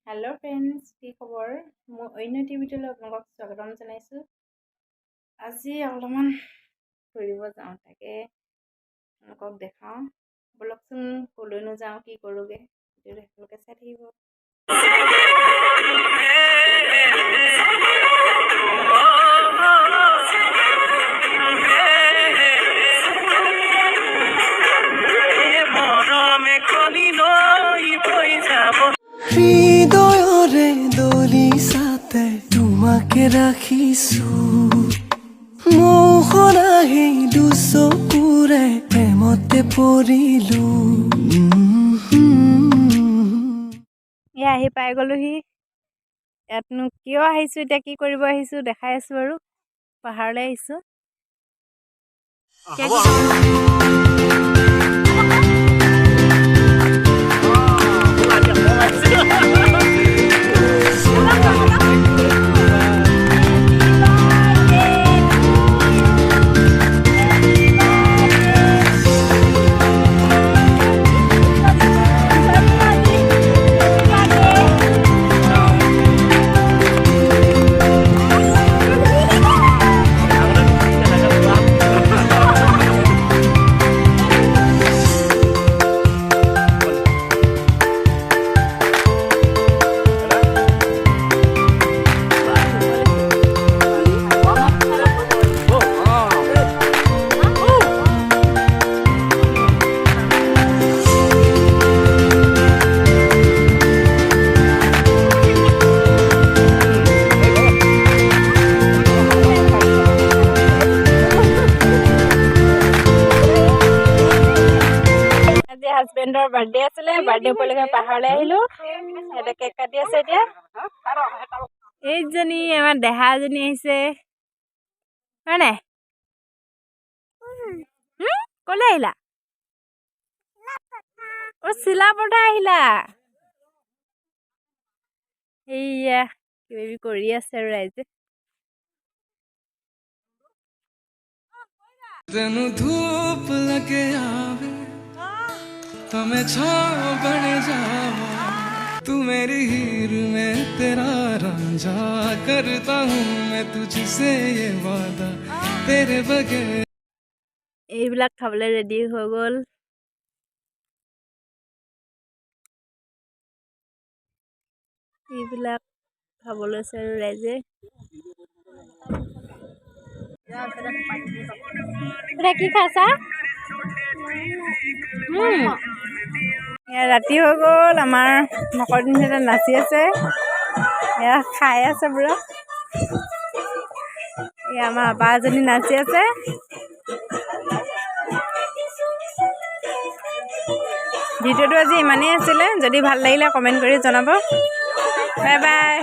Hello' friends, কি খবৰ? মই অন্য টিভিটোলৈ আপোনালোকক স্বাগতম জনাইছোঁ। আজি অলপমান ফুৰিব যাওঁ, তাকে আপোনালোকক দেখাওঁ। ব'লকচোন, ক'লৈনো যাওঁ, কি কৰোঁগৈ, ভিডিঅ'টো সকলোকে চাই থাকিব। হৃদয়ৰে দলি সাতে তোমাকে ৰাখিছো মোহনা সেই দুচকুৰে প্ৰেমতে পৰিলো আহি পাই গ'লোহি। ইয়াতনো কিয় আহিছোঁ, এতিয়া কি কৰিব আহিছোঁ দেখাই আছোঁ আৰু। পাহাৰলৈ আহিছোঁ। হাজবেণ্ডৰ বাৰ্থডে আছিলে, বাৰ্থডে উপলক্ষে পাহাৰলৈ আহিলো। সিহঁতে কেক কাটি আছে। এতিয়া এইজনী আমাৰ দেহা এজনী আহিছে, হয় নাই? ক'লৈ আহিলা? চিলাপথাৰ আহিলা? এইয়া কিবা কৰি আছে আৰু ৰাইজে। तेनु धूप लगे आवे तो मैं छाँव बन जावा तू मेरी हीर में तेरा रांझा करता हूँ मैं तुझसे ये वादा तेरे बगैर। এইবিলাক খাবলৈ ৰেডি হৈ গ'ল। এইবিলাক খাবলৈ আছে আৰু ৰাইজে। কি খাইছা? ৰাতি হৈ গ'ল। আমাৰ মকৰদিনহঁতে নাচি আছে, এয়া খাই আছে পুৰা। এয়া আমাৰ আপা এজনী নাচি আছে। ভিডিঅ'টো আজি ইমানেই আছিলে। যদি ভাল লাগিলে কমেণ্ট কৰি জনাব। Bye bye.